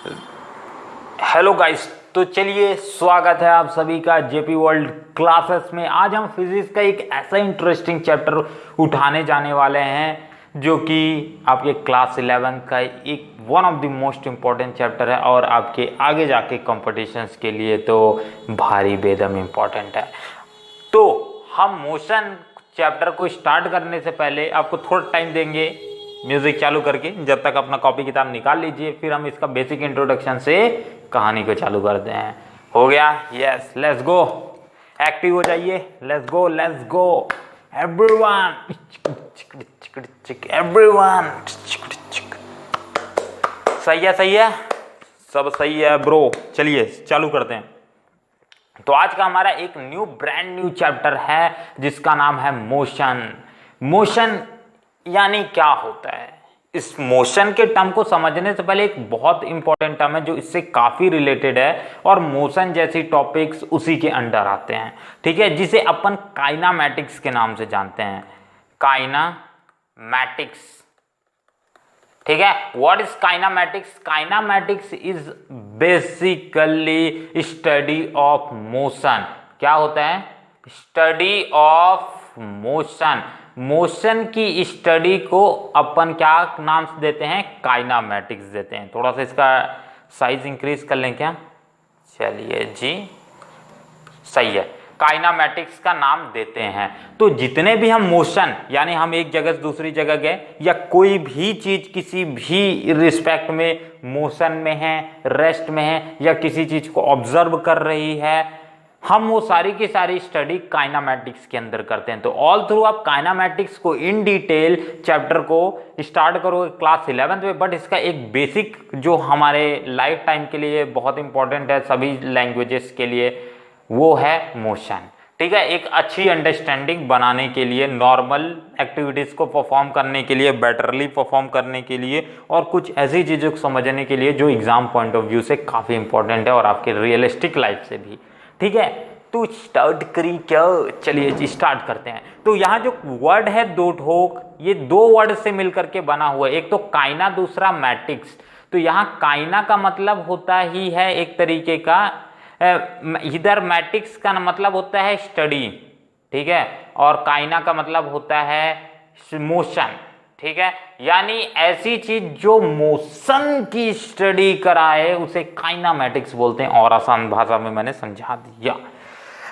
Hello guys, तो चलिए स्वागत है आप सभी का जेपी वर्ल्ड क्लासेस में। आज हम फिजिक्स का एक ऐसा इंटरेस्टिंग चैप्टर उठाने जाने वाले हैं जो कि आपके क्लास 11 का एक one of the most important chapter है और आपके आगे जाके कॉम्पिटिशन्स के लिए तो भारी बेदम इम्पॉर्टेंट है। तो हम मोशन चैप्टर को स्टार्ट करने से पहले आपको थोड़ा टाइम देंगे म्यूजिक चालू करके, जब तक अपना कॉपी किताब निकाल लीजिए, फिर हम इसका बेसिक इंट्रोडक्शन से कहानी को चालू करते हैं। हो गया? Yes, let's go. एक्टिव हो जाइए। Let's go everyone, everyone. सही है, सब सही है ब्रो। चलिए चालू करते हैं। तो आज का हमारा एक ब्रांड न्यू चैप्टर है जिसका नाम है मोशन। मोशन यानी क्या होता है? इस मोशन के टर्म को समझने से पहले एक बहुत इंपॉर्टेंट टर्म है जो इससे काफी रिलेटेड है और मोशन जैसी टॉपिक्स उसी के अंडर आते हैं, ठीक है, जिसे अपन काइनामेटिक्स के नाम से जानते हैं। काइनामेटिक्स, ठीक है। What is kinematics? Kinematics is basically study of motion. क्या होता है? Study of motion. मोशन की स्टडी को अपन क्या नाम से देते हैं? काइनामेटिक्स देते हैं। थोड़ा सा इसका साइज इंक्रीज कर लें क्या? चलिए जी, सही है, काइनामेटिक्स का नाम देते हैं। तो जितने भी हम मोशन, यानी हम एक जगह से दूसरी जगह गए या कोई भी चीज किसी भी रिस्पेक्ट में मोशन में है, रेस्ट में है या किसी चीज को ऑब्जर्व कर रही है, हम वो सारी की सारी स्टडी काइनामेटिक्स के अंदर करते हैं। तो ऑल थ्रू आप काइनामेटिक्स को इन डिटेल चैप्टर को स्टार्ट करोगे क्लास 11 में, बट इसका एक बेसिक जो हमारे लाइफ टाइम के लिए बहुत इंपॉर्टेंट है सभी लैंग्वेजेस के लिए, वो है मोशन, ठीक है। एक अच्छी अंडरस्टैंडिंग बनाने के लिए, नॉर्मल एक्टिविटीज को परफॉर्म करने के लिए, बेटरली परफॉर्म करने के लिए और कुछ ऐसी चीज़ों को समझने के लिए जो एग्जाम पॉइंट ऑफ व्यू से काफ़ी इंपॉर्टेंट है और आपके रियलिस्टिक लाइफ से भी, ठीक है। तो स्टार्ट करी क्या? चलिए जी स्टार्ट करते हैं। तो यहाँ जो वर्ड है दो ठोक, ये दो वर्ड से मिलकर के बना हुआ है, एक तो काइना, दूसरा मैटिक्स। तो यहाँ काइना का मतलब होता ही है एक तरीके का, इधर मैटिक्स का मतलब होता है स्टडी, ठीक है, और काइना का मतलब होता है मोशन, ठीक है। यानी ऐसी चीज जो मोशन की स्टडी कराए उसे काइनामेटिक्स बोलते हैं, और आसान भाषा में मैंने समझा दिया।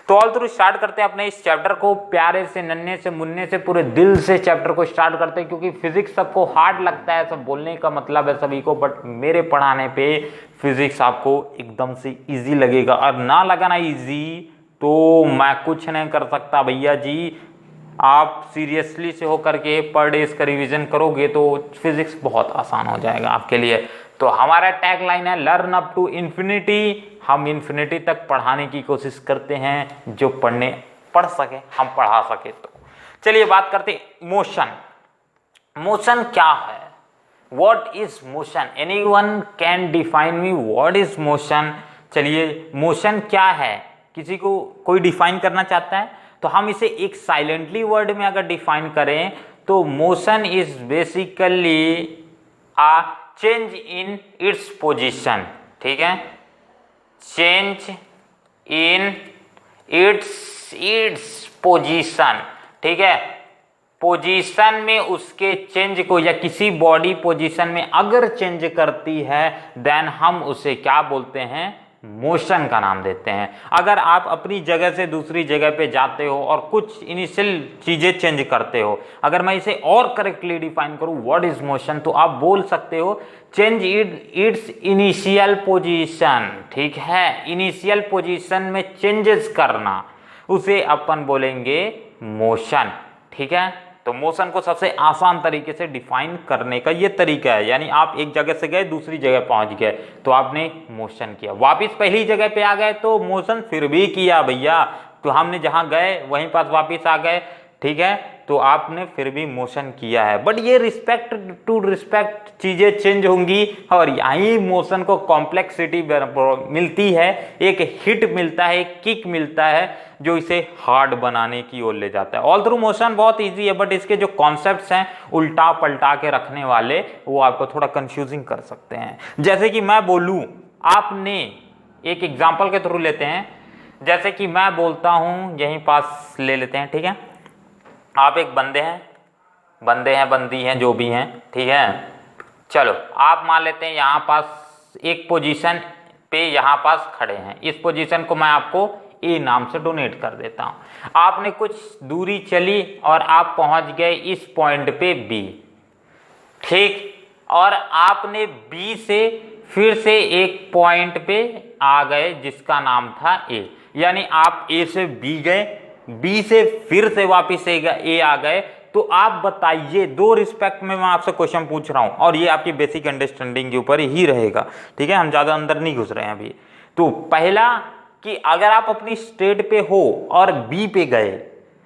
तो ऑल थ्रू स्टार्ट करते हैं अपने इस चैप्टर को, प्यारे से, नन्हे से, मुन्ने से, पूरे दिल से चैप्टर को स्टार्ट करते हैं, क्योंकि फिजिक्स सबको हार्ड लगता है, सब बोलने का मतलब है सभी को, बट मेरे पढ़ाने पे फिजिक्स आपको एकदम से इजी लगेगा, और ना लगा ना इजी तो मैं कुछ नहीं कर सकता भैया जी। आप सीरियसली से होकर के पर डे इसका रिवीजन करोगे तो फिजिक्स बहुत आसान हो जाएगा आपके लिए। तो हमारा टैग लाइन है लर्न अप टू इन्फिनिटी। हम इन्फिनिटी तक पढ़ाने की कोशिश करते हैं, जो पढ़ सके हम पढ़ा सके। तो चलिए बात करते मोशन। मोशन क्या है? What is motion? Anyone can define me what is motion? चलिए मोशन क्या है, किसी को कोई डिफाइन करना चाहता है? तो हम इसे एक साइलेंटली वर्ड में अगर डिफाइन करें तो motion is basically a change in its position, ठीक है, चेंज इन इट्स पोजीशन, ठीक है। पोजीशन में उसके चेंज को, या किसी बॉडी पोजीशन में अगर चेंज करती है देन हम उसे क्या बोलते हैं? मोशन का नाम देते हैं। अगर आप अपनी जगह से दूसरी जगह पे जाते हो और कुछ इनिशियल चीजें चेंज करते हो, अगर मैं इसे और करेक्टली डिफाइन करूं व्हाट इज मोशन, तो आप बोल सकते हो चेंज इट्स इनिशियल पोजीशन, ठीक है। इनिशियल पोजीशन में चेंजेस करना, उसे अपन बोलेंगे मोशन, ठीक है। तो मोशन को सबसे आसान तरीके से डिफाइन करने का ये तरीका है, यानी आप एक जगह से गए दूसरी जगह पहुंच गए तो आपने मोशन किया, वापस पहली जगह पे आ गए तो मोशन फिर भी किया भैया। तो हमने जहां गए वहीं पास वापस आ गए, ठीक है, तो आपने फिर भी मोशन किया है। बट ये रिस्पेक्ट टू रिस्पेक्ट चीजें चेंज होंगी और यही मोशन को कॉम्प्लेक्सिटी मिलती है, एक हिट मिलता है, एक किक मिलता है जो इसे हार्ड बनाने की ओर ले जाता है। ऑल थ्रू मोशन बहुत इजी है, बट इसके जो कॉन्सेप्ट्स हैं उल्टा पलटा के रखने वाले, वो आपको थोड़ा कंफ्यूजिंग कर सकते हैं। जैसे कि मैं बोलूं, आपने एक एग्जाम्पल के थ्रू लेते हैं, जैसे कि मैं बोलता हूं, यहीं पास ले लेते हैं, ठीक है, आप एक बंदे हैं, बंदी हैं, जो भी हैं, ठीक है, चलो आप मान लेते हैं यहाँ पास एक पोजीशन पे यहाँ पास खड़े हैं, इस पोजीशन को मैं आपको ए नाम से डोनेट कर देता हूँ। आपने कुछ दूरी चली और आप पहुंच गए इस पॉइंट पे बी, ठीक, और आपने बी से फिर से एक पॉइंट पे आ गए जिसका नाम था ए, यानी आप ए से बी गए, बी से फिर से वापिस ए आ गए। तो आप बताइए, दो रिस्पेक्ट में मैं आपसे क्वेश्चन पूछ रहा हूं और ये आपकी बेसिक अंडरस्टैंडिंग के ऊपर ही रहेगा, ठीक है, हम ज्यादा अंदर नहीं घुस रहे हैं अभी। तो पहला कि अगर आप अपनी स्टेट पे हो और बी पे गए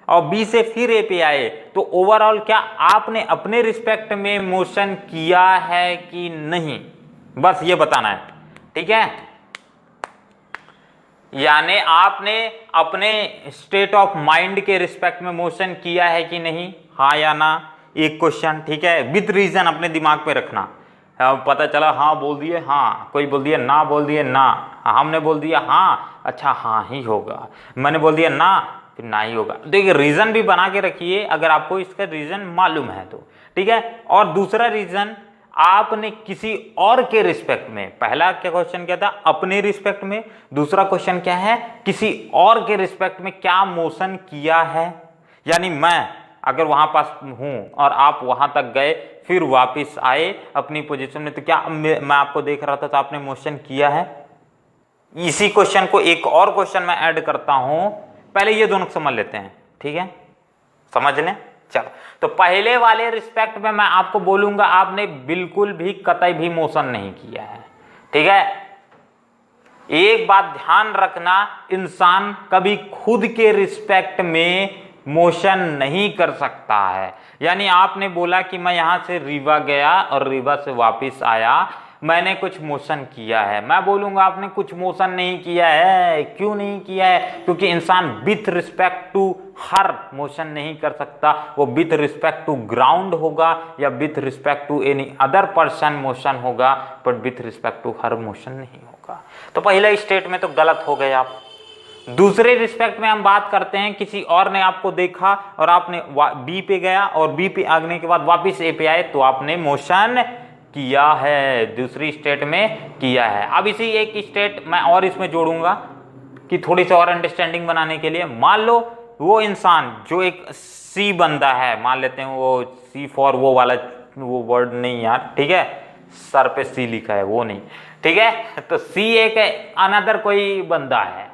और बी से फिर ए पे आए, तो ओवरऑल क्या आपने अपने रिस्पेक्ट में मोशन किया है कि नहीं, बस ये बताना है, ठीक है। यानी आपने अपने स्टेट ऑफ माइंड के रिस्पेक्ट में मोशन किया है कि नहीं, हाँ या ना, एक क्वेश्चन, ठीक है, विद रीजन अपने दिमाग पे रखना। पता चला हाँ बोल दिए हाँ, कोई बोल दिया ना, बोल दिए ना, हमने बोल दिया हाँ, अच्छा हाँ ही होगा, मैंने बोल दिया ना, फिर ना ही होगा। देखिए रीजन भी बना के रखिए अगर आपको इसका रीजन मालूम है तो, ठीक है। और दूसरा रीजन, आपने किसी और के रिस्पेक्ट में, पहला क्या क्वेश्चन क्या था, अपने रिस्पेक्ट में, दूसरा क्वेश्चन क्या है, किसी और के रिस्पेक्ट में क्या मोशन किया है। यानी मैं अगर वहां पास हूं और आप वहां तक गए फिर वापस आए अपनी पोजीशन में, तो क्या मैं आपको देख रहा था तो आपने मोशन किया है। इसी क्वेश्चन को एक और क्वेश्चन में ऐड करता हूं, पहले ये दोनों समझ लेते हैं, ठीक है, समझ लें। चलो, तो पहले वाले रिस्पेक्ट में मैं आपको बोलूंगा आपने बिल्कुल भी कतई भी मोशन नहीं किया है, ठीक है। एक बात ध्यान रखना, इंसान कभी खुद के रिस्पेक्ट में मोशन नहीं कर सकता है। यानी आपने बोला कि मैं यहां से रीवा गया और रीवा से वापस आया, मैंने कुछ मोशन किया है, मैं बोलूंगा आपने कुछ मोशन नहीं किया है। क्यों नहीं किया है? क्योंकि इंसान विथ रिस्पेक्ट टू हर मोशन नहीं कर सकता, वो विथ रिस्पेक्ट टू ग्राउंड होगा या with respect to any other person motion होगा, बट विथ रिस्पेक्ट टू हर मोशन नहीं होगा। तो पहला स्टेट में तो गलत हो गए आप। दूसरे रिस्पेक्ट में हम बात करते हैं, किसी और ने आपको देखा और आपने बी पे गया और बी पे आने के बाद वापिस ए पे आए, तो आपने मोशन किया है, दूसरी स्टेट में किया है। अब इसी एक स्टेट मैं और इसमें जोड़ूंगा कि थोड़ी सी और अंडरस्टैंडिंग बनाने के लिए। मान लो वो इंसान जो एक सी बंदा है, मान लेते हैं वो सी फॉर वो वाला, वो वर्ड नहीं यार, ठीक है, सर पे सी लिखा है वो नहीं, ठीक है, तो सी एक अनदर कोई बंदा है,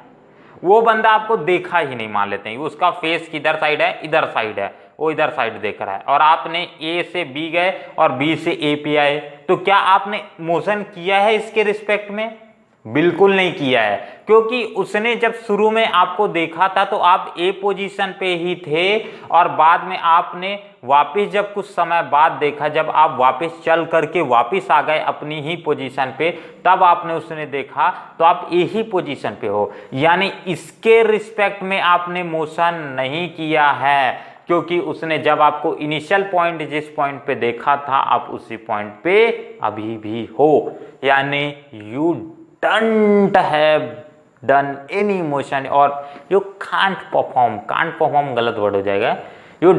वो बंदा आपको देखा ही नहीं, मान लेते हैं उसका फेस किधर साइड है, इधर साइड है, वो इधर साइड देख रहा है, और आपने ए से बी गए और बी से ए पे आए, तो क्या आपने मोशन किया है इसके रिस्पेक्ट में? बिल्कुल नहीं किया है, क्योंकि उसने जब शुरू में आपको देखा था तो आप ए पोजीशन पे ही थे, और बाद में आपने वापस जब कुछ समय बाद देखा, जब आप वापस चल करके वापस आ गए अपनी ही पोजीशन पे, तब आपने उसने देखा तो आप ए ही पोजीशन पे हो। यानी इसके रिस्पेक्ट में आपने मोशन नहीं किया है, क्योंकि उसने जब आपको इनिशियल पॉइंट जिस पॉइंट पे देखा था आप उसी पॉइंट पे अभी भी हो। यानी you don't have done any motion, और यू कांट परफॉर्म गलत वर्ड हो जाएगा, you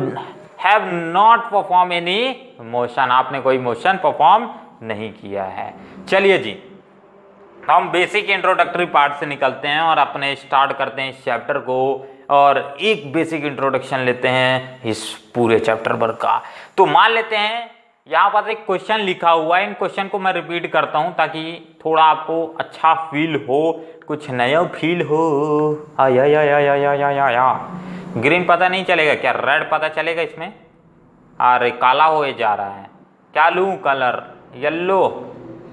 have not perform any motion, आपने कोई मोशन परफॉर्म नहीं किया है। चलिए जी, हम बेसिक इंट्रोडक्टरी पार्ट से निकलते हैं और अपने स्टार्ट करते हैं इस चैप्टर को, और एक बेसिक इंट्रोडक्शन लेते हैं इस पूरे चैप्टर भर का। तो मान लेते हैं यहाँ पर एक क्वेश्चन लिखा हुआ है, इन क्वेश्चन को मैं रिपीट करता हूँ ताकि थोड़ा आपको अच्छा फील हो, कुछ नया फील हो। या ग्रीन पता नहीं चलेगा क्या? रेड पता चलेगा इसमें? अरे काला होए जा रहा है, क्या लूँ कलर? येलो,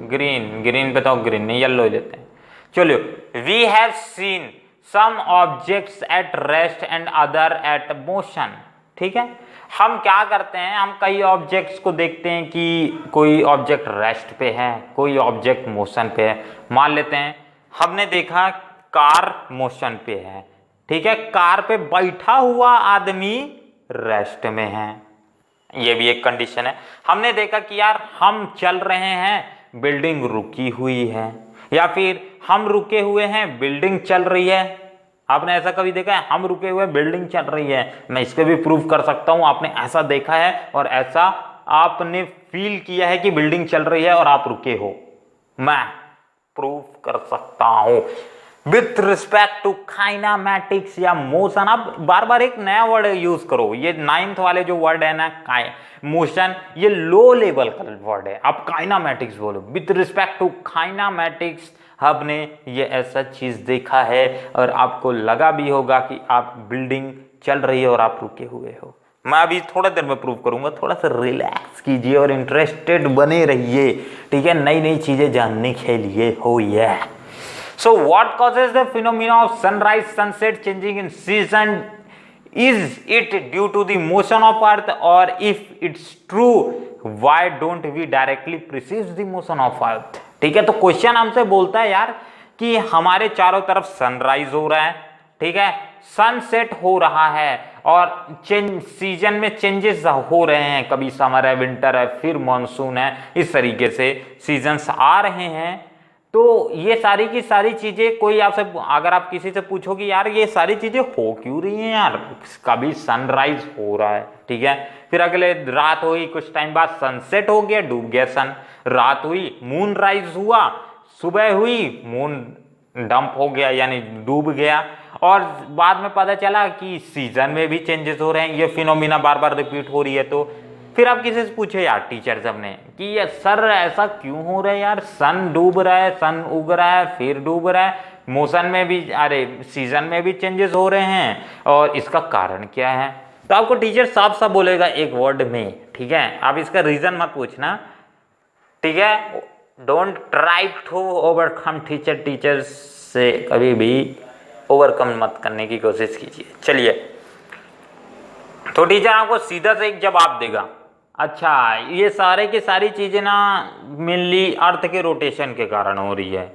ग्रीन पे तो ग्रीन नहीं, येलो लेते हैं। चलो, we have seen some objects at rest and other at motion. ठीक है। हम क्या करते हैं, हम कई ऑब्जेक्ट्स को देखते हैं कि कोई ऑब्जेक्ट रेस्ट पे है, कोई ऑब्जेक्ट मोशन पे है। मान लेते हैं हमने देखा कार मोशन पे है, ठीक है, कार पे बैठा हुआ आदमी रेस्ट में है, ये भी एक कंडीशन है। हमने देखा कि यार हम चल रहे हैं, बिल्डिंग रुकी हुई है, या फिर हम रुके हुए हैं, बिल्डिंग चल रही है। आपने ऐसा कभी देखा है, हम रुके हुए बिल्डिंग चल रही है? मैं इसके भी प्रूफ कर सकता हूं, आपने ऐसा देखा है और ऐसा आपने फील किया है कि बिल्डिंग चल रही है और आप रुके हो, मैं प्रूफ कर सकता हूं विथ रिस्पेक्ट टू काइनामेटिक्स या मोशन। आप बार बार एक नया वर्ड यूज करो, ये 9th वाले जो वर्ड है ना, मोशन, ये लो लेवल का वर्ड है, आप काइनामेटिक्स बोलो। विथ रिस्पेक्ट टू काइनामेटिक्स हमने ये ऐसा चीज देखा है और आपको लगा भी होगा कि आप बिल्डिंग चल रही है और आप रुके हुए हो। मैं अभी थोड़ा देर में प्रूव करूंगा, थोड़ा सा रिलैक्स कीजिए और इंटरेस्टेड बने रहिए, ठीक है, नई नई चीजें जानने के लिए हो। ये so what causes the phenomena of sunrise sunset changing in season? Is it due to the motion of earth, or if it's true, why don't we directly perceive the motion of earth? ठीक है, तो question हमसे बोलता है यार कि हमारे चारों तरफ सनराइज हो रहा है, ठीक है, सनसेट हो रहा है और सीजन में चेंजेस हो रहे हैं, कभी समर है, विंटर है, फिर मॉनसून है, इस तरीके से सीजन्स आ रहे हैं। तो ये सारी की सारी चीजें, कोई आपसे अगर आप किसी से पूछो कि यार ये सारी चीजें हो क्यों रही हैं यार, कभी सनराइज हो रहा है, ठीक है, फिर अगले रात हुई, कुछ टाइम बाद सनसेट हो गया, डूब गया सन, रात हुई, मून राइज हुआ, सुबह हुई, मून डंप हो गया यानी डूब गया, और बाद में पता चला कि सीजन में भी चेंजेस हो रहे हैं, ये फिनोमिना बार बार रिपीट हो रही है। तो फिर आप किसी से पूछे यार, टीचर सब ने, कि ये सर ऐसा क्यों हो रहा है यार, सन डूब रहा है, सन उग रहा है, फिर डूब रहा है, मौसम में भी, अरे सीजन में भी चेंजेस हो रहे हैं, और इसका कारण क्या है? तो आपको टीचर साफ साफ बोलेगा एक वर्ड में, ठीक है, आप इसका रीजन मत पूछना, ठीक है, don't try to overcome teacher, teachers से कभी भी ओवरकम मत करने की कोशिश कीजिए। चलिए, तो टीचर आपको सीधा से एक जवाब देगा, अच्छा ये सारे की सारी चीजें ना मेनली अर्थ के रोटेशन के कारण हो रही है,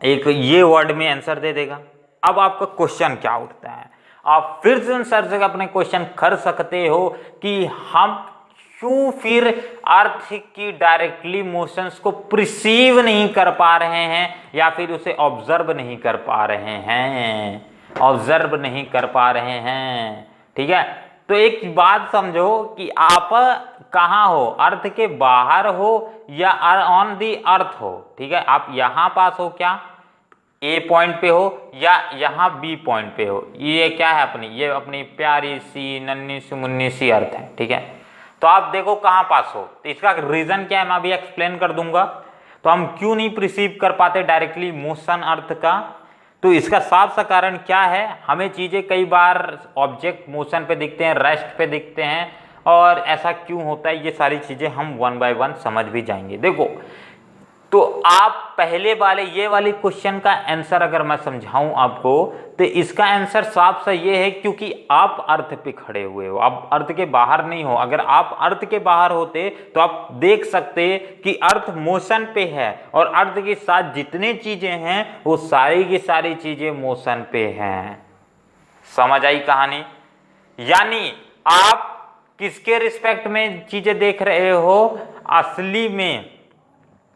एक ये वर्ड में आंसर दे देगा। अब आपका क्वेश्चन क्या उठता है, आप फिर से सर से अपने क्वेश्चन कर सकते हो कि हम क्यों फिर अर्थ की डायरेक्टली मोशंस को प्रिसीव नहीं कर पा रहे हैं, या फिर उसे ऑब्जर्व नहीं कर पा रहे हैं, ऑब्जर्व नहीं कर पा रहे हैं, ठीक है। तो एक बात समझो कि आप कहाँ हो, अर्थ के बाहर हो या ऑन दी अर्थ हो, ठीक है, आप यहाँ पास हो क्या, ए पॉइंट पे हो, या यहाँ बी पॉइंट पे हो, ये क्या है अपनी, ये अपनी प्यारी सी नन्ही सी मुन्नी सी अर्थ है, ठीक है। तो आप देखो कहाँ पास हो, तो इसका रीजन क्या है मैं अभी एक्सप्लेन कर दूंगा। तो हम क्यों नहीं प्रिसीव कर पाते डायरेक्टली मोशन अर्थ का, तो इसका साफ सा कारण क्या है, हमें चीजें कई बार ऑब्जेक्ट मोशन पे दिखते हैं, रेस्ट पे दिखते हैं, और ऐसा क्यों होता है, ये सारी चीजें हम वन बाय वन समझ भी जाएंगे। देखो, तो आप पहले वाले ये वाली क्वेश्चन का आंसर अगर मैं समझाऊं आपको, तो इसका आंसर साफ सा ये है, क्योंकि आप अर्थ पे खड़े हुए हो, आप अर्थ के बाहर नहीं हो। अगर आप अर्थ के बाहर होते तो आप देख सकते कि अर्थ मोशन पे है, और अर्थ के साथ जितनी चीजें हैं वो सारी की सारी चीजें मोशन पे हैं। समझ आई कहानी? यानी आप किसके रिस्पेक्ट में चीजें देख रहे हो, असली में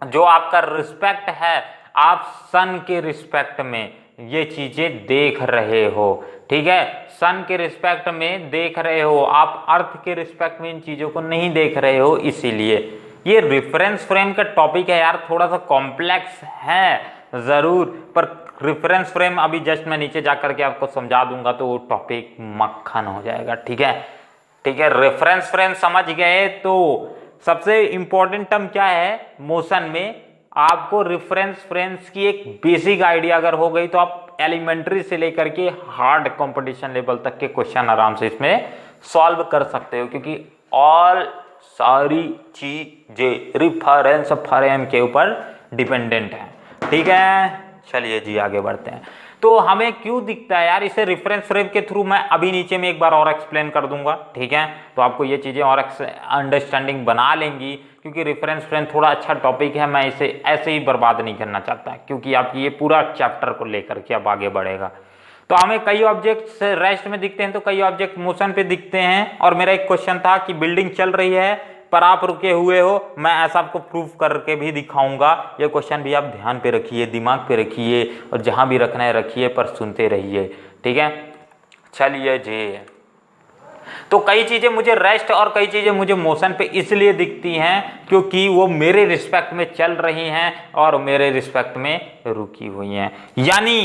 जो आपका रिस्पेक्ट है, आप सन के रिस्पेक्ट में ये चीजें देख रहे हो, ठीक है, सन के रिस्पेक्ट में देख रहे हो, आप अर्थ के रिस्पेक्ट में इन चीजों को नहीं देख रहे हो। इसीलिए ये रेफरेंस फ्रेम का टॉपिक है यार, थोड़ा सा कॉम्प्लेक्स है जरूर, पर रेफरेंस फ्रेम अभी जस्ट मैं नीचे जाकर के आपको समझा दूंगा तो वो टॉपिक मक्खन हो जाएगा, ठीक है, ठीक है। रेफरेंस फ्रेम समझ गए तो सबसे इंपॉर्टेंट टर्म क्या है मोशन में, आपको रेफरेंस फ्रेम्स की एक बेसिक आइडिया अगर हो गई तो आप एलिमेंट्री से लेकर के हार्ड कंपटीशन लेवल तक के क्वेश्चन आराम से इसमें सॉल्व कर सकते हो, क्योंकि ऑल सारी चीजें रेफरेंस फ्रेम के ऊपर डिपेंडेंट है, ठीक है। चलिए जी आगे बढ़ते हैं। तो हमें क्यों दिखता है यार, इसे रेफरेंस फ्रेम के थ्रू मैं अभी नीचे में एक बार और एक्सप्लेन कर दूंगा, ठीक है। तो आपको ये चीजें और अंडरस्टैंडिंग बना लेंगी, क्योंकि रेफरेंस फ्रेम थोड़ा अच्छा टॉपिक है, मैं इसे ऐसे ही बर्बाद नहीं करना चाहता, क्योंकि आपकी ये पूरा चैप्टर को लेकर के अब आगे बढ़ेगा। तो हमें कई ऑब्जेक्ट्स रेस्ट में दिखते हैं, तो कई ऑब्जेक्ट मोशन पे दिखते हैं। और मेरा एक क्वेश्चन था कि बिल्डिंग चल रही है पर आप रुके हुए हो, मैं ऐसा आपको प्रूफ करके भी दिखाऊंगा। ये क्वेश्चन भी आप ध्यान पे रखिए, दिमाग पे रखिए, और जहां भी रखना है रखिए, पर सुनते रहिए, ठीक है। चलिए जी, तो कई चीजें मुझे रेस्ट और कई चीजें मुझे मोशन पे इसलिए दिखती हैं क्योंकि वो मेरे रिस्पेक्ट में चल रही हैं और मेरे रिस्पेक्ट में रुकी हुई हैं। यानी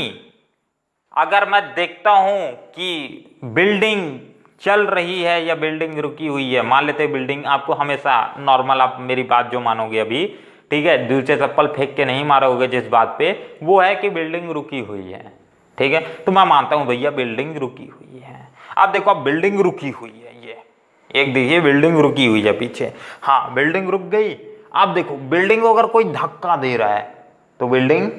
अगर मैं देखता हूं कि बिल्डिंग चल रही है या बिल्डिंग रुकी हुई है, मान लेते हैं बिल्डिंग, आपको हमेशा नॉर्मल, आप मेरी बात जो मानोगे अभी, ठीक है, दूर से चप्पल फेंक के नहीं मारोगे जिस बात पे, वो है कि बिल्डिंग रुकी हुई है, ठीक है। तो मैं मानता हूं भैया बिल्डिंग रुकी हुई है। अब देखो, अब बिल्डिंग रुकी हुई है, ये एक देखिए बिल्डिंग रुकी हुई है पीछे, हाँ बिल्डिंग रुक गई। अब देखो बिल्डिंग को अगर कोई धक्का दे रहा है तो बिल्डिंग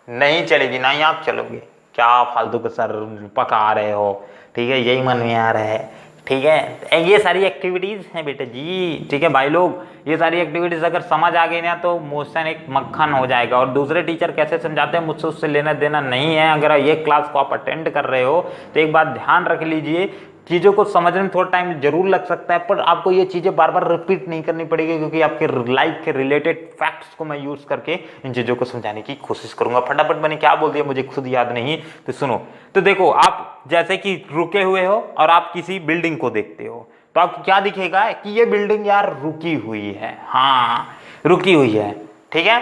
नहीं चलेगी, ना ही आप चलोगे। क्या फालतू का सर पका रहे हो, ठीक है, यही मन में आ रहा है, ठीक है। ये सारी एक्टिविटीज हैं बेटा जी, ठीक है भाई लोग, ये सारी एक्टिविटीज अगर समझ आ गई ना तो मोशन एक मक्खन हो जाएगा। और दूसरे टीचर कैसे समझाते हैं मुझसे उससे लेना देना नहीं है। अगर ये क्लास को आप अटेंड कर रहे हो तो एक बात ध्यान रख लीजिए, चीज़ों को समझने में थोड़ा टाइम जरूर लग सकता है, पर आपको ये चीज़ें बार बार रिपीट नहीं करनी पड़ेगी, क्योंकि आपके लाइफ के रिलेटेड फैक्ट्स को मैं यूज़ करके इन चीज़ों को समझाने की कोशिश करूंगा। फटाफट मैंने क्या बोल दिया मुझे खुद याद नहीं, तो सुनो। तो देखो, आप जैसे कि रुके हुए हो और आप किसी बिल्डिंग को देखते हो, तो आपको क्या दिखेगा कि ये बिल्डिंग यार रुकी हुई है, हाँ रुकी हुई है, ठीक है।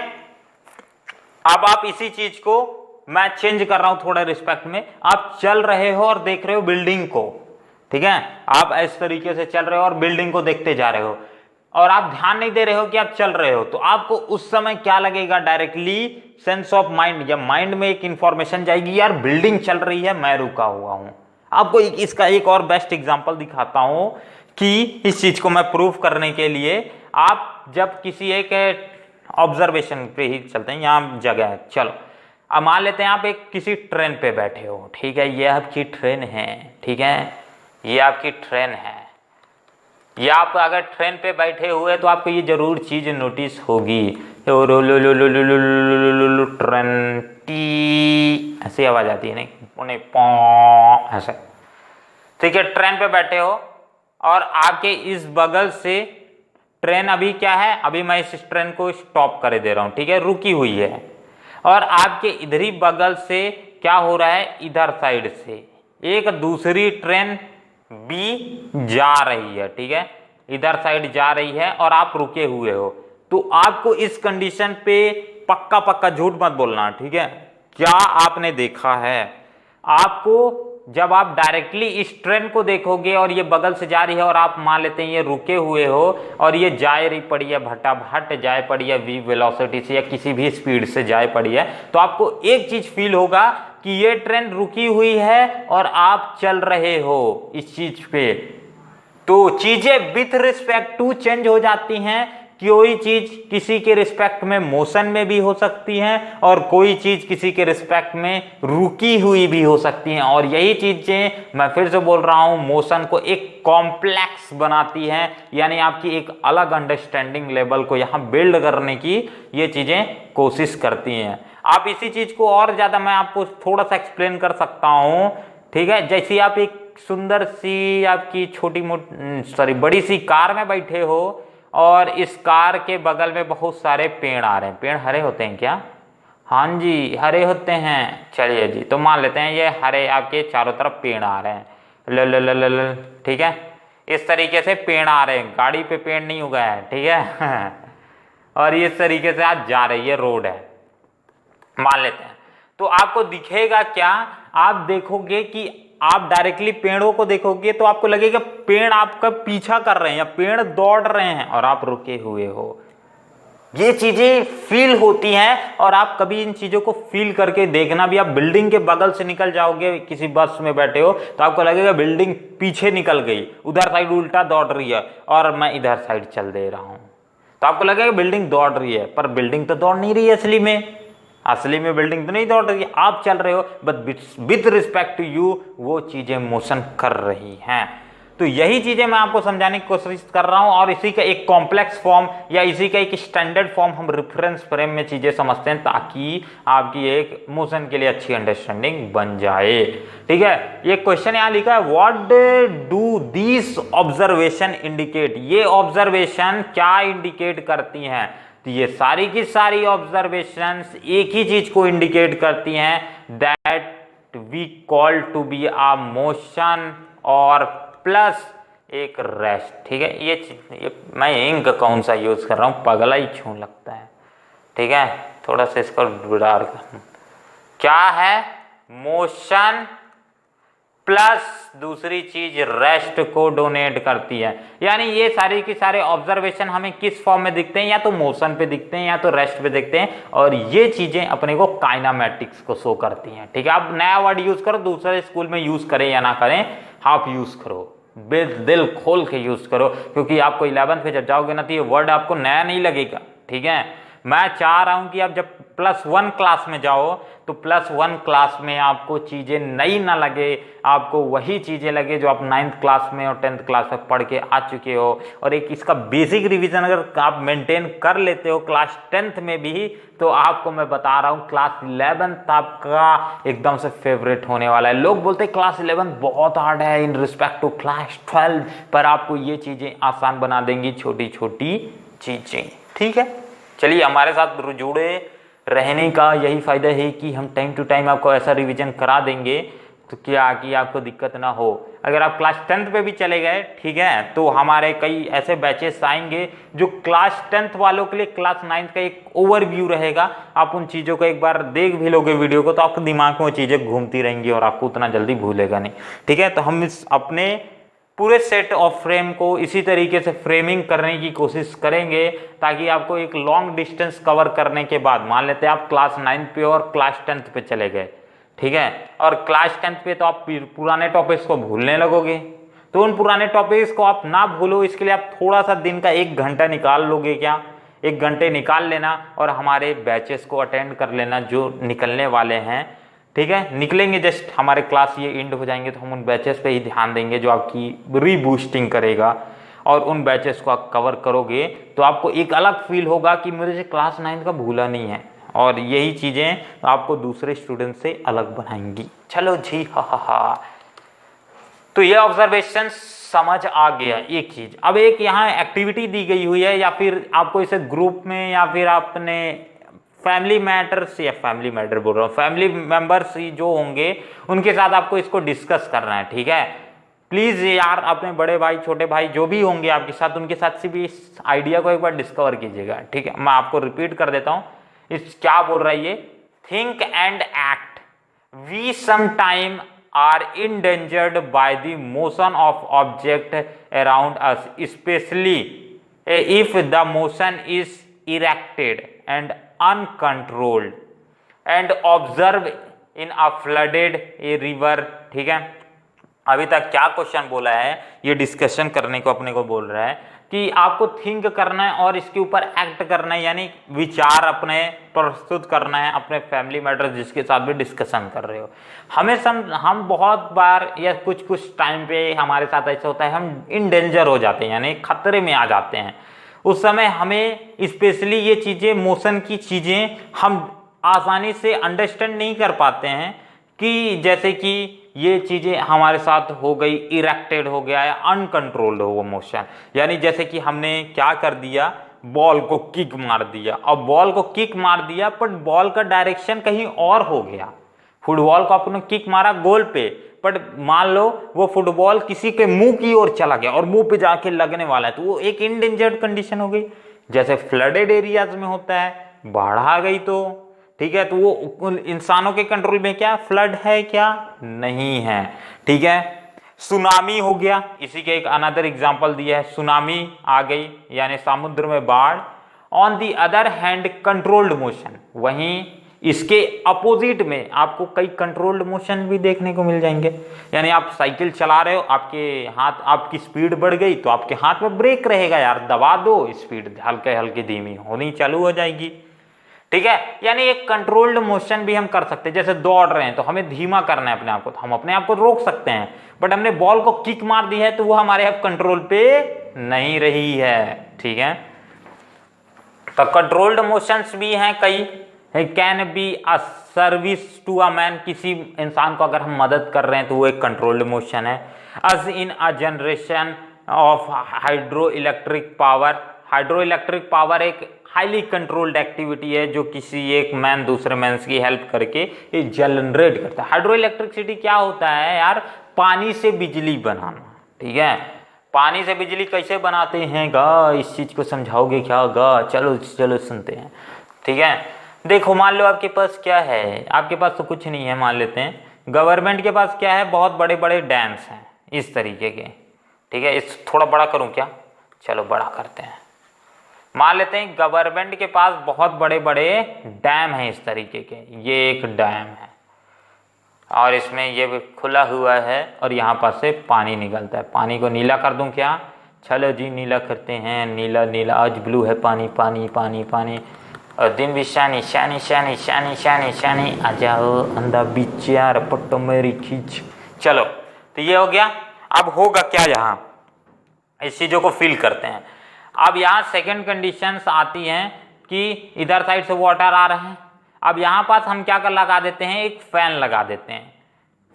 अब आप इसी चीज को मैं चेंज कर रहा हूं थोड़ा रिस्पेक्ट में, आप चल रहे हो और देख रहे हो बिल्डिंग को, ठीक है। आप इस तरीके से चल रहे हो और बिल्डिंग को देखते जा रहे हो, और आप ध्यान नहीं दे रहे हो कि आप चल रहे हो, तो आपको उस समय क्या लगेगा, डायरेक्टली सेंस ऑफ माइंड या माइंड में एक इंफॉर्मेशन जाएगी, यार बिल्डिंग चल रही है, मैं रुका हुआ हूं। आपको इसका एक और बेस्ट एग्जांपल दिखाता हूं कि इस चीज को मैं प्रूफ करने के लिए, आप जब किसी एक ऑब्जर्वेशन पे ही चलते हैं, यहाँ जगह है, चलो अब मान लेते हैं आप एक किसी ट्रेन पे बैठे हो, ठीक है, ये आपकी ट्रेन है, ठीक है, ये आपकी ट्रेन है। या आप अगर ट्रेन पे बैठे हुए तो आपको ये जरूर चीज नोटिस होगी, ट्रेन टी ऐसी आवाज आती है, नहीं पौ ऐसे, ठीक है। ट्रेन पे बैठे हो और आपके इस बगल से ट्रेन अभी क्या है, अभी मैं इस ट्रेन को स्टॉप कर दे रहा हूं, ठीक है, रुकी हुई है, और आपके इधर ही बगल से क्या हो रहा है, इधर साइड से एक दूसरी ट्रेन बी जा रही है, ठीक है, इधर साइड जा रही है और आप रुके हुए हो। तो आपको इस कंडीशन पे पक्का पक्का झूठ मत बोलना, ठीक है। क्या आपने देखा है, आपको जब आप डायरेक्टली इस ट्रेन को देखोगे और ये बगल से जा रही है और आप मान लेते हैं ये रुके हुए हो और ये जाए रही पड़ी है, भटाभट जाए पड़ी है वी वेलोसिटी से या किसी भी स्पीड से जाए पड़ी है, तो आपको एक चीज फील होगा कि ये ट्रेन रुकी हुई है और आप चल रहे हो इस चीज पे। तो चीजें विथ रिस्पेक्ट टू चेंज हो जाती हैं। कोई चीज किसी के रिस्पेक्ट में मोशन में भी हो सकती है और कोई चीज किसी के रिस्पेक्ट में रुकी हुई भी हो सकती है, और यही चीजें मैं फिर से बोल रहा हूं मोशन को एक कॉम्प्लेक्स बनाती है, यानी आपकी एक अलग अंडरस्टैंडिंग लेवल को यहां बिल्ड करने की ये चीजें कोशिश करती हैं। आप इसी चीज को और ज्यादा मैं आपको थोड़ा सा एक्सप्लेन कर सकता हूं, ठीक है। जैसे आप एक सुंदर सी आपकी बड़ी सी कार में बैठे हो और इस कार के बगल में बहुत सारे पेड़ आ रहे हैं। पेड़ हरे होते हैं क्या? हाँ जी हरे होते हैं। चलिए जी, तो मान लेते हैं ये हरे आपके चारों तरफ पेड़ आ रहे हैं, ल ठीक है, इस तरीके से पेड़ आ रहे हैं, गाड़ी पे पेड़ नहीं उगा है, ठीक है और इस तरीके से आज जा रही है, रोड है मान लेते हैं। तो आपको दिखेगा क्या, आप देखोगे कि आप डायरेक्टली पेड़ों को देखोगे तो आपको लगेगा पेड़ आपका पीछा कर रहे हैं या पेड़ दौड़ रहे हैं और आप रुके हुए हो। ये चीजें फील होती हैं और आप कभी इन चीजों को फील करके देखना भी। आप बिल्डिंग के बगल से निकल जाओगे, किसी बस में बैठे हो तो आपको लगेगा बिल्डिंग पीछे निकल गई, उधर साइड उल्टा दौड़ रही है और मैं इधर साइड चल दे रहा हूं, तो आपको लगेगा बिल्डिंग दौड़ रही है, पर बिल्डिंग तो दौड़ नहीं रही है असली में, असली में बिल्डिंग तो नहीं दौड़ रही है, आप चल रहे हो, but with respect to you वो चीजें मोशन कर रही हैं। तो यही चीजें मैं आपको समझाने की कोशिश कर रहा हूं, और इसी का एक कॉम्प्लेक्स फॉर्म या इसी का एक स्टैंडर्ड फॉर्म हम रेफरेंस फ्रेम में चीजें समझते हैं, ताकि आपकी एक मोशन के लिए अच्छी अंडरस्टैंडिंग बन जाए। ठीक है, ये क्वेश्चन यहां लिखा है, what do this observation indicate, ये ऑब्जर्वेशन क्या इंडिकेट करती हैं? तो ये सारी की सारी ऑब्जर्वेशंस एक ही चीज को इंडिकेट करती हैं, that we call to be a motion और प्लस एक रेस्ट। ठीक है, ये मैं इंक कौन सा यूज कर रहा हूँ, पगला ही क्यों लगता है। ठीक है, थोड़ा सा इसको विदार कर, क्या है, मोशन प्लस दूसरी चीज रेस्ट को डोनेट करती है। यानी ये सारी की सारे ऑब्जर्वेशन हमें किस फॉर्म में दिखते हैं, या तो मोशन पे दिखते हैं या तो रेस्ट पे दिखते हैं, और ये चीजें अपने को काइनामेटिक्स को शो करती हैं। ठीक है, आप नया वर्ड यूज करो, दूसरे स्कूल में यूज करें या ना करें, आप यूज करो, दिल खोल के यूज करो, क्योंकि आपको 11th पे जब जाओगे ना तो ये वर्ड आपको नया नहीं लगेगा। ठीक है, मैं चाह रहा हूं कि आप जब +1 क्लास में जाओ तो +1 क्लास में आपको चीजें नई ना लगे, आपको वही चीजें लगे जो आप 9th क्लास में और 10th क्लास में पढ़ के आ चुके हो। और एक इसका बेसिक रिवीजन अगर आप मेंटेन कर लेते हो क्लास 10th में भी, तो आपको मैं बता रहा हूँ क्लास 11th आपका एकदम से फेवरेट होने वाला है। लोग बोलते हैं क्लास 11 बहुत हार्ड है इन रिस्पेक्ट टू क्लास 12, पर आपको ये चीजें आसान बना देंगी, छोटी छोटी चीजें। ठीक है, चलिए, हमारे साथ जुड़े रहने का यही फायदा है कि हम टाइम टू टाइम आपको ऐसा रिवीजन करा देंगे तो क्या कि आपको दिक्कत ना हो। अगर आप क्लास 10th पे भी चले गए, ठीक है, तो हमारे कई ऐसे बैचेस आएंगे जो क्लास 10th वालों के लिए क्लास 9th का एक ओवरव्यू रहेगा। आप उन चीज़ों को एक बार देख भी लोगे वीडियो को, तो आपके दिमाग में वो चीज़ें घूमती रहेंगी और आपको उतना जल्दी भूलेगा नहीं। ठीक है, तो हम इस अपने पूरे सेट ऑफ फ्रेम को इसी तरीके से फ्रेमिंग करने की कोशिश करेंगे, ताकि आपको एक लॉन्ग डिस्टेंस कवर करने के बाद, मान लेते हैं आप क्लास 9 पे और क्लास 10th पे चले गए, ठीक है, और क्लास 10th पे तो आप पुराने टॉपिक्स को भूलने लगोगे, तो उन पुराने टॉपिक्स को आप ना भूलो, इसके लिए आप थोड़ा सा दिन का 1 घंटा निकाल लोगे क्या, 1 घंटे निकाल लेना और हमारे बैचेस को अटेंड कर लेना जो निकलने वाले हैं। ठीक है, निकलेंगे, जस्ट हमारे क्लास ये एंड हो जाएंगे तो हम उन बैचेस पे ही ध्यान देंगे जो आपकी रीबूस्टिंग करेगा, और उन बैचेस को आप कवर करोगे तो आपको एक अलग फील होगा कि मेरे से क्लास 9 का भूला नहीं है, और यही चीज़ें आपको दूसरे स्टूडेंट से अलग बनाएंगी। चलो जी, हा। तो ये ऑब्जर्वेशन समझ आ गया एक चीज़। अब एक यहाँ एक्टिविटी दी गई हुई है, या फिर आपको इसे ग्रुप में या फिर आपने फैमिली मैटर बोल रहा हूँ, फैमिली मेंबर्स जो होंगे उनके साथ आपको इसको डिस्कस करना है। ठीक है, प्लीज यार अपने बड़े भाई छोटे भाई जो भी होंगे आपके साथ, उनके साथ से भी इस आइडिया को एक बार डिस्कवर कीजिएगा। ठीक है, मैं आपको रिपीट कर देता हूँ, इस क्या बोल रहा है ये, think and act, we sometime are endangered by the motion of object around us, especially if the motion is erected and uncontrolled and observe in a flooded river। ठीक है, अभी तक क्या क्वेश्चन बोला है, ये डिस्कशन करने को अपने को बोल रहा है कि आपको थिंक करना है और इसके ऊपर एक्ट करना है, यानी विचार अपने प्रस्तुत करना है अपने फैमिली मैटर जिसके साथ भी डिस्कशन कर रहे हो। हम बहुत बार या कुछ टाइम पे हमारे साथ ऐसा होता है, हम इन डेंजर हो जाते हैं, यानी खतरे में आ जाते हैं। उस समय हमें स्पेशली ये चीज़ें, मोशन की चीज़ें हम आसानी से अंडरस्टैंड नहीं कर पाते हैं, कि जैसे कि ये चीज़ें हमारे साथ हो गई, इरेक्टेड हो गया है, अनकंट्रोल्ड हो वो मोशन, यानी जैसे कि हमने क्या कर दिया, बॉल को किक मार दिया। अब बॉल को किक मार दिया पर बॉल का डायरेक्शन कहीं और हो गया। फुटबॉल को आपने किक मारा गोल पे, पर मान लो वो फुटबॉल किसी के मुंह की ओर चला गया और मुंह पे जाके लगने वाला है, तो वो एक इंडेंजर्ड कंडीशन हो गई। जैसे फ्लडेड एरियाज में होता है, बाढ़ आ गई तो ठीक है, तो वो इंसानों के कंट्रोल में क्या फ्लड है, क्या नहीं है। ठीक है, सुनामी हो गया, इसी के एक अनदर एग्जांपल दिया है, सुनामी आ गई यानी समुद्र में बाढ़। On the other hand controlled motion, वहीं इसके अपोजिट में आपको कई कंट्रोल्ड मोशन भी देखने को मिल जाएंगे, यानी आप साइकिल चला रहे हो, आपके हाथ, आपकी स्पीड बढ़ गई तो आपके हाथ में ब्रेक रहेगा, यार दबा दो, स्पीड हल्के हल्के धीमी होनी चालू हो जाएगी। ठीक है, यानी एक कंट्रोल्ड मोशन भी हम कर सकते हैं। जैसे दौड़ रहे हैं तो हमें धीमा करना है अपने आप को, तो हम अपने आप को रोक सकते हैं, बट हमने बॉल को किक मार दी है तो वो हमारे अब कंट्रोल पे नहीं रही है। ठीक है, तो कंट्रोल्ड मोशंस भी हैं कई। Can be a service to a man, किसी इंसान को अगर हम मदद कर रहे हैं तो वो एक कंट्रोल्ड मोशन है। As in a generation of hydro electric power, hydro electric power एक हाईली कंट्रोल्ड एक्टिविटी है जो किसी एक मैन दूसरे मैन की हेल्प करके ये जनरेट करता है। हाइड्रो इलेक्ट्रिसिटी क्या होता है यार, पानी से बिजली बनाना। ठीक है, पानी से बिजली कैसे बनाते हैं गा, इस चीज को समझाओगे क्या गा, चलो चलो सुनते हैं। ठीक है, देखो मान लो आपके पास क्या है, आपके पास तो कुछ नहीं है, मान लेते हैं गवर्नमेंट के पास क्या है, बहुत बड़े बड़े डैम्स हैं इस तरीके के। ठीक है, इस थोड़ा बड़ा करूं क्या, चलो बड़ा करते हैं। मान लेते हैं गवर्नमेंट के पास बहुत बड़े बड़े डैम हैं इस तरीके के, ये एक डैम है और इसमें ये भी खुला हुआ है और यहाँ पर से पानी निकलता है। पानी को नीला कर दूं क्या, चलो जी नीला करते हैं, नीला नीला आज ब्लू है पानी पानी पानी पानी, और दिन भी शानी शानी शानी शानी शानी शानी, आ जाओ अंधा बीच यार पट्टो मेरी खींच। चलो तो ये हो गया। अब होगा क्या, यहाँ इस चीज़ों को फील करते हैं। अब यहाँ सेकंड कंडीशंस आती हैं कि इधर साइड से वाटर आ रहे हैं। अब यहाँ पास हम क्या कर लगा देते हैं, एक फैन लगा देते हैं।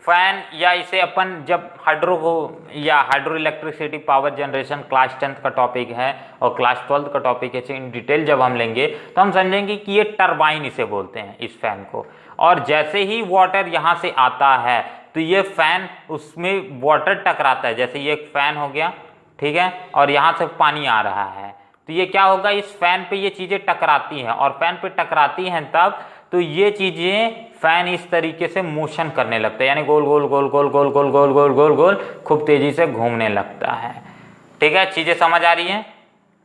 फैन या इसे अपन जब हाइड्रो को या hydro electricity power generation class 10th का टॉपिक है और क्लास 12th का टॉपिक है, इन डिटेल जब हम लेंगे तो हम समझेंगे कि ये टरबाइन इसे बोलते हैं इस फैन को। और जैसे ही वाटर यहाँ से आता है तो ये फैन उसमें वाटर टकराता है, जैसे ये एक फैन हो गया, ठीक है, और यहाँ से पानी आ रहा है तो ये क्या होगा, इस फैन पे ये चीज़ें टकराती हैं और फैन पे टकराती हैं तब तो ये चीज़ें फैन इस तरीके से मोशन करने लगता है, यानी गोल गोल गोल गोल गोल गोल गोल गोल गोल गोल खूब तेज़ी से घूमने लगता है। ठीक है, चीज़ें समझ आ रही हैं।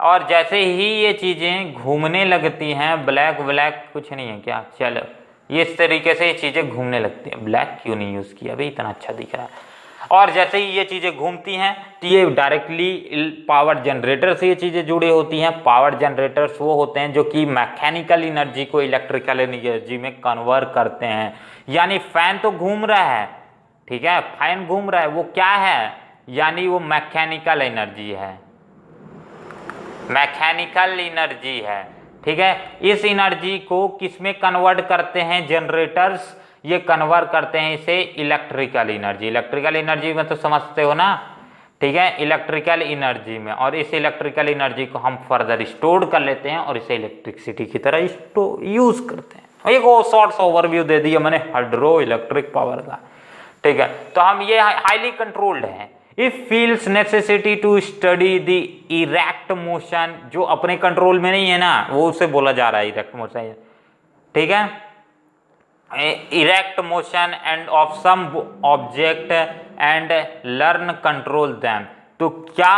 और जैसे ही ये चीज़ें घूमने लगती हैं, ब्लैक ब्लैक कुछ नहीं है क्या, चलो ये इस तरीके से ये चीज़ें घूमने लगती हैं। ब्लैक क्यों नहीं यूज़ किया भाई, इतना अच्छा दिख रहा है। और जैसे ही ये चीज़ें घूमती हैं तो ये डायरेक्टली पावर जनरेटर से ये चीज़ें जुड़ी होती हैं। पावर जनरेटर्स वो होते हैं जो कि मैकेनिकल एनर्जी को इलेक्ट्रिकल एनर्जी में कन्वर्ट करते हैं। यानी फैन तो घूम रहा है, ठीक है, फैन घूम रहा है, वो क्या है, यानी वो मैकेनिकल एनर्जी है, मैकेनिकल एनर्जी है। ठीक है, इस एनर्जी को किसमें कन्वर्ट करते हैं, जनरेटर्स, ये कन्वर्ट करते हैं इसे इलेक्ट्रिकल एनर्जी। इलेक्ट्रिकल एनर्जी में तो समझते हो ना, ठीक है, इलेक्ट्रिकल एनर्जी में, और इस इलेक्ट्रिकल एनर्जी को हम फर्दर स्टोर कर लेते हैं और इसे इलेक्ट्रिसिटी की तरह यूज करते हैं। एक शॉर्ट ओवरव्यू दे दिया मैंने हाइड्रो इलेक्ट्रिक पावर का। ठीक है, तो हम ये हाईली कंट्रोल्ड हैं। If feels necessity to study the erect motion, जो अपने कंट्रोल में नहीं है ना, वो उसे बोला जा रहा है इरेक्ट मोशन। ठीक है, erect motion and of some object and learn control them. तो क्या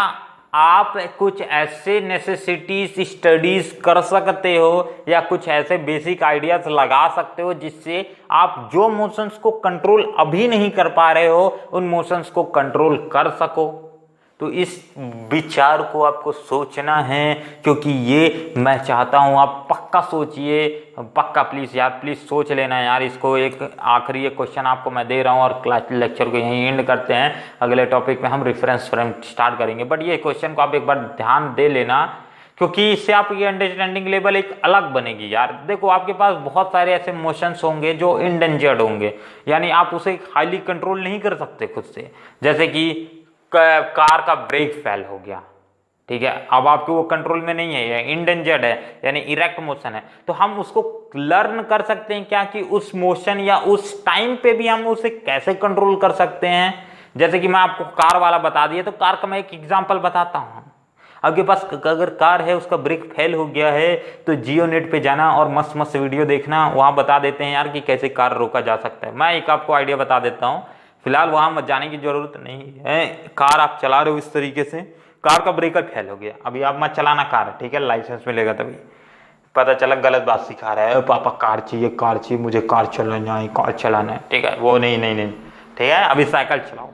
आप कुछ ऐसे नेसेसिटीज स्टडीज कर सकते हो या कुछ ऐसे बेसिक आइडियाज लगा सकते हो जिससे आप जो मोशंस को कंट्रोल अभी नहीं कर पा रहे हो उन मोशंस को कंट्रोल कर सको। तो इस विचार को आपको सोचना है, क्योंकि ये मैं चाहता हूँ आप पक्का सोचिए, पक्का प्लीज़ यार, प्लीज़ सोच लेना यार इसको। एक आखिरी एक क्वेश्चन आपको मैं दे रहा हूँ और क्लास लेक्चर को यहीं एंड करते हैं। अगले टॉपिक में हम रेफरेंस फ्रेम स्टार्ट करेंगे, बट ये क्वेश्चन को आप एक बार ध्यान दे लेना, क्योंकि इससे आपकी अंडरस्टैंडिंग लेवल एक अलग बनेगी यार। देखो आपके पास बहुत सारे ऐसे मोशंस होंगे जो इंडेंजर्ड होंगे, यानी आप उसे हाईली कंट्रोल नहीं कर सकते खुद से। जैसे कि कार का ब्रेक फेल हो गया, ठीक है, अब आपके वो कंट्रोल में नहीं है, ये इंडेंजर्ड है, यानी इरेक्ट मोशन है। तो हम उसको लर्न कर सकते हैं क्या, कि उस मोशन या उस टाइम पे भी हम उसे कैसे कंट्रोल कर सकते हैं। जैसे कि मैं आपको कार वाला बता दिया, तो कार का मैं एक एग्जांपल बताता हूँ। आपके पास अगर कार है, उसका ब्रेक फेल हो गया है, तो जियो नेट पे जाना और मस्त मस्त वीडियो देखना, वहाँ बता देते हैं यार कि कैसे कार रोका जा सकता है। मैं एक आपको आइडिया बता देता हूँ, फिलहाल वहां मत जाने की जरूरत नहीं है। कार आप चला रहे हो इस तरीके से, कार का ब्रेकर फेल हो गया, अभी आप मत चलाना कार, ठीक है, लाइसेंस मिलेगा तभी। पता चला गलत बात सिखा रहा है, पापा कार चाहिए, मुझे कार चलाना है, कार चलाना है, ठीक है, वो नहीं, ठीक है, अभी साइकिल चलाओ।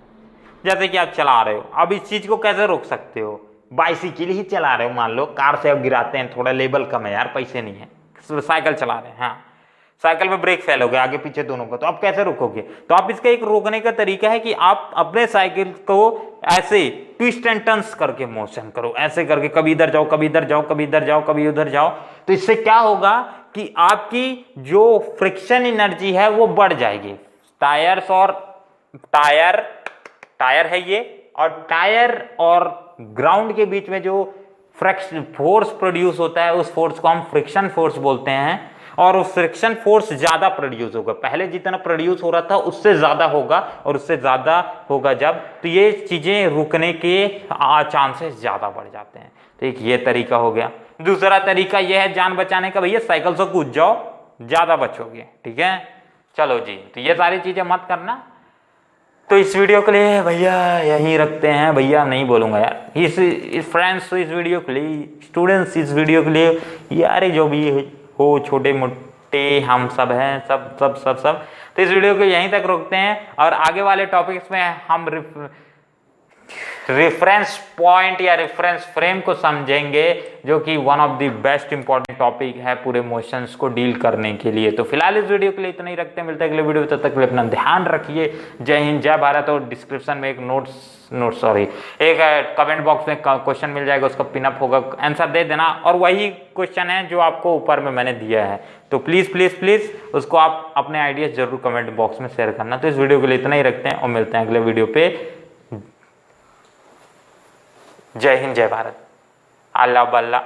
जैसे कि आप चला रहे हो, अब इस चीज को कैसे रोक सकते हो, बाइसिकल ही चला रहे हो, मान लो कार से अब गिराते हैं, थोड़ा लेवल कम है यार, पैसे नहीं है, साइकिल चला रहे हैं, हाँ साइकिल में ब्रेक फेल हो गया आगे पीछे दोनों का, तो आप कैसे रोकोगे? तो आप इसका एक रोकने का तरीका है कि आप अपने साइकिल को ऐसे ट्विस्ट एंड टर्न्स करके मोशन करो, ऐसे करके कभी इधर जाओ कभी इधर जाओ कभी इधर जाओ कभी उधर जाओ। तो इससे क्या होगा कि आपकी जो फ्रिक्शन एनर्जी है वो बढ़ जाएगी। टायर्स और टायर है ये, और टायर और ग्राउंड के बीच में जो फोर्स प्रोड्यूस होता है उस फोर्स को हम फ्रिक्शन फोर्स बोलते हैं, और उस फ्रिक्शन फोर्स ज्यादा प्रोड्यूस होगा, पहले जितना प्रोड्यूस हो रहा था उससे ज्यादा होगा, और उससे ज्यादा होगा जब, तो ये चीजें रुकने के चांसेस ज्यादा बढ़ जाते हैं। तो एक ये तरीका हो गया। दूसरा तरीका यह है जान बचाने का, भैया साइकिल से कूद जाओ ज्यादा बचोगे, ठीक है। चलो जी, तो ये सारी चीजें मत करना। तो इस वीडियो के लिए भैया यही रखते हैं, भैया नहीं बोलूंगा यार, इस फ्रेंड्स तो इस वीडियो के लिए, स्टूडेंट्स इस वीडियो के लिए, यार जो भी हो छोटे मोटे हम सब हैं, सब सब सब सब। तो इस वीडियो को यहीं तक रोकते हैं, और आगे वाले टॉपिक्स में हम रेफरेंस पॉइंट या रेफरेंस फ्रेम को समझेंगे, जो कि one of the best important topic है पूरे मोशंस को डील करने के लिए। तो फिलहाल इस वीडियो के लिए इतना ही रखते हैं, मिलते हैं अगले वीडियो, तब तक के लिए अपना ध्यान रखिए। जय हिंद, जय भारत। और डिस्क्रिप्शन में एक एक कमेंट बॉक्स में क्वेश्चन मिल जाएगा, उसका पिनअप होगा, आंसर दे देना, और वही क्वेश्चन है जो आपको ऊपर में मैंने दिया है, तो प्लीज प्लीज प्लीज उसको आप अपने आइडियाज जरूर कमेंट बॉक्स में शेयर करना। तो इस वीडियो के लिए इतना ही रखते हैं, और मिलते हैं अगले वीडियो पे। जय हिंद, जय भारत। अल्लाह बल्ला।